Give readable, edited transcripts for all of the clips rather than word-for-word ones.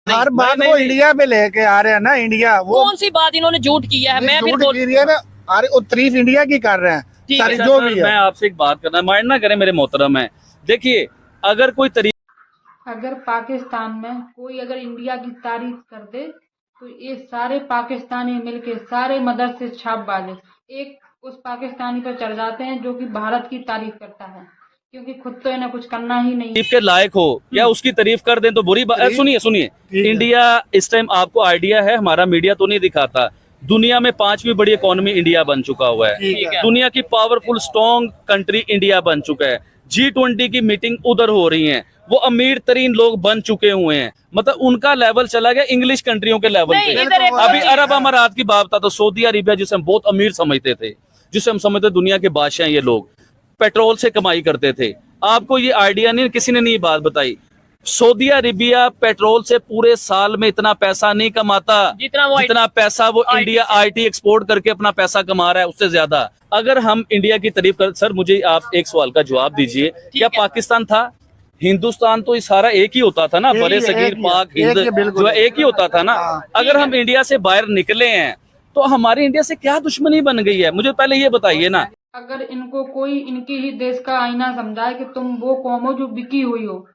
हर बात वो इंडिया पे लेके आ रहे हैं ना, इंडिया वो कौन सी बात इन्होंने झूठ की है? मैं भी झूठ की है ना, अरे वो तारीफ इंडिया की कर रहे हैं सारी जो भी है। मैं आपसे एक बात करना, माइंड ना करें मेरे मोहतरम है, देखिए अगर कोई अगर पाकिस्तान में कोई अगर इंडिया की तारीफ कर दे तो ये सारे पाकिस्तानी मिलके सारे मदरसे छाप वाले एक उस पाकिस्तानी पर चढ़ जाते हैं जो कि भारत की तारीफ करता है, क्योंकि खुद तो इन्हें कुछ करना ही नहीं। तारीफ के लायक हो या उसकी तारीफ कर दें तो बुरी बात। सुनिए इंडिया इस टाइम आपको आइडिया है, हमारा मीडिया तो नहीं दिखाता, दुनिया में 5वीं बड़ी इकोनॉमी इंडिया बन चुका हुआ है, दुनिया की पावरफुल स्ट्रॉन्ग कंट्री इंडिया बन चुका है, G20 की मीटिंग उधर हो रही है, वो अमीर तरीन लोग बन चुके हुए हैं, मतलब उनका लेवल चला गया इंग्लिश कंट्रियों के लेवल पे। अभी अरब अमारात की बात था तो सऊदी अरेबिया जिसे हम बहुत अमीर समझते थे, जिसे हम समझते दुनिया के बादशाह, ये लोग पेट्रोल से कमाई करते थे। आपको ये आइडिया नहीं, किसी ने नहीं बात बताई, सऊदी अरेबिया पेट्रोल से पूरे साल में इतना पैसा नहीं कमाता जितना पैसा वो इंडिया आईटी एक्सपोर्ट करके अपना पैसा कमा रहा है, उससे ज्यादा। अगर हम इंडिया की तारीफ कर, सर मुझे आप एक सवाल का जवाब दीजिए, क्या पाकिस्तान था? हिंदुस्तान तो ये सारा एक ही होता था ना, बड़े सगीर पाक हिंद जो एक ही होता था ना। अगर हम इंडिया से बाहर निकले हैं तो हमारी इंडिया से क्या दुश्मनी बन गई है, मुझे पहले ये बताइए ना। अगर इनको कोई इनकी ही देश का आईना समझाए कि तुम वो कौम हो जो बिकी हुई हो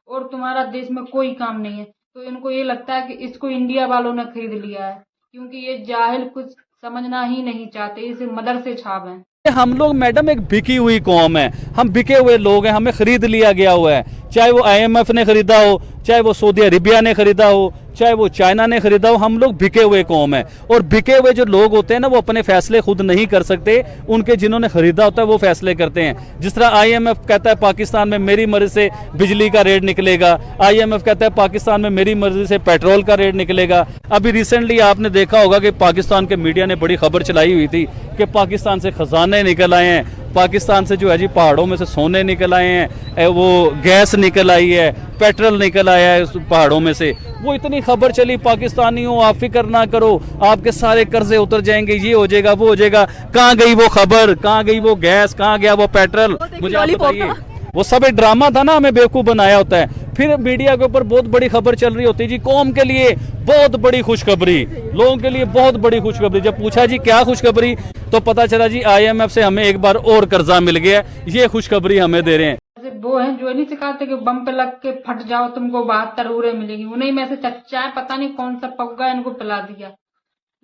और तुम्हारा देश में कोई काम नहीं है, तो इनको ये लगता है कि इसको इंडिया वालों ने खरीद लिया है, क्योंकि ये जाहिल कुछ समझना ही नहीं चाहते, इसे मदरसे छाप हैं। हम लोग मैडम एक बिकी हुई कौम है, हम बिके हुए लोग हैं, हमें खरीद लिया गया हुआ है, चाहे वो IMF ने खरीदा हो, चाहे वो सऊदी अरेबिया ने खरीदा हो, चाहे वो चाइना ने खरीदा हो, हम लोग बिके हुए कौम है। और बिके हुए जो लोग होते हैं ना, वो अपने फैसले खुद नहीं कर सकते, उनके जिन्होंने खरीदा होता है वो फैसले करते हैं। जिस तरह IMF कहता है पाकिस्तान में मेरी मर्जी से बिजली का रेट निकलेगा, IMF कहता है पाकिस्तान में मेरी मर्जी से पेट्रोल का रेट निकलेगा। अभी रिसेंटली आपने देखा होगा कि पाकिस्तान के मीडिया ने बड़ी खबर चलाई हुई थी कि पाकिस्तान से खजाने निकल आए हैं, पाकिस्तान से जो है जी पहाड़ों में से सोने निकल आए हैं, वो गैस निकल आई है, पेट्रोल निकल आया है उस पहाड़ों में से। वो इतनी खबर चली, पाकिस्तानियों आप फिक्र ना करो, आपके सारे कर्जे उतर जाएंगे, ये हो जाएगा वो हो जाएगा। कहाँ गई वो खबर, कहाँ गई वो गैस, कहाँ गया वो पेट्रोल, मुझे आप बताइए। वो सब एक ड्रामा था ना, हमें बेवकूफ बनाया होता है। फिर मीडिया के ऊपर बहुत बड़ी खबर चल रही होती है जी, कौम के लिए बहुत बड़ी खुशखबरी, लोगों के लिए बहुत बड़ी खुशखबरी। जब पूछा जी क्या खुशखबरी, तो पता चला जी IMF से हमें एक बार और कर्जा मिल गया, ये खुशखबरी हमें दे रहे हैं। वो हैं जो नहीं सिखाते कि बम पे लग के फट जाओ तुमको 72 हूरें मिलेगी, उन्हीं में से चच्चा है, पता नहीं कौन सा पग्गा इनको पिला दिया।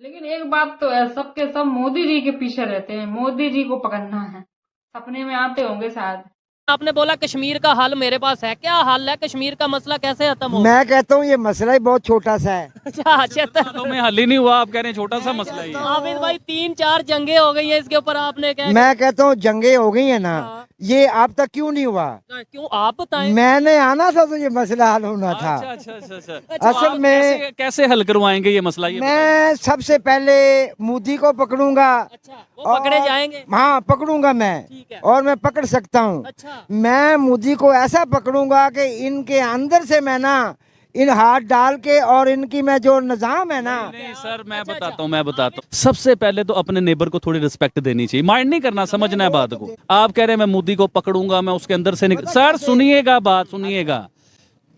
लेकिन एक बात तो है, सबके सब मोदी जी के पीछे रहते हैं, मोदी जी को पकड़ना है, सपने में आते होंगे शायद। आपने बोला कश्मीर का हल मेरे पास है, क्या हल है कश्मीर का मसला, कैसे खत्म हो? मैं कहता हूँ ये मसला ही बहुत छोटा सा है। अच्छा तो में हल ही नहीं हुआ, आप कह रहे हैं छोटा सा मसला ही है। हाफिज भाई 3-4 जंगे हो गई है इसके ऊपर, आपने क्या? मैं कहता हूँ जंगे हो गई है ना, ये अब तक क्यों नहीं हुआ? क्यों आप बताएं? मैंने आना था तो ये मसला हल होना था। अच्छा। असल में कैसे हल करवाएंगे ये मसला? ये मैं सबसे पहले मोदी को पकड़ूंगा। अच्छा, वो पकड़े जाएंगे? हाँ पकड़ूंगा मैं, और मैं पकड़ सकता हूँ। अच्छा। मैं मोदी को ऐसा पकड़ूंगा कि इनके अंदर से मैं ना इन हाथ डाल के, और इनकी मैं जो निजाम है ना। नहीं सर मैं बताता हूँ। सबसे पहले तो अपने नेबर को थोड़ी रिस्पेक्ट देनी चाहिए, माइंड नहीं करना, समझना है बात को। आप कह रहे हैं मैं मोदी को पकड़ूंगा, मैं उसके अंदर से सर सुनिएगा बात, सुनिएगा।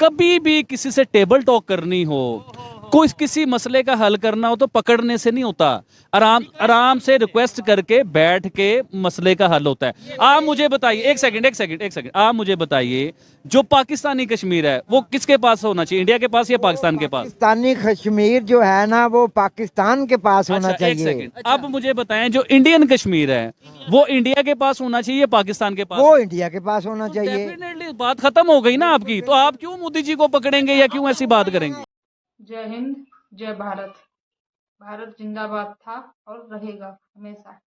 कभी भी किसी से टेबल टॉक करनी हो, कोई किसी मसले का हल करना हो तो पकड़ने से नहीं होता, आराम से रिक्वेस्ट करके बैठ के मसले का हल होता है। आप मुझे बताइए, एक सेकंड, आप मुझे बताइए जो पाकिस्तानी कश्मीर है वो किसके पास होना चाहिए, इंडिया के पास या पाकिस्तान के पास? पाकिस्तानी कश्मीर जो है ना वो पाकिस्तान के पास होना चाहिए। एक सेकंड, अब मुझे बताएं जो इंडियन कश्मीर है वो इंडिया के पास होना चाहिए या पाकिस्तान के पास? वो इंडिया के पास होना चाहिए। डेफिनेटली बात खत्म हो गई ना आपकी, तो आप क्यों मोदी जी को पकड़ेंगे या क्यों ऐसी बात करेंगे? जय हिंद, जय भारत। भारत जिंदाबाद था और रहेगा हमेशा।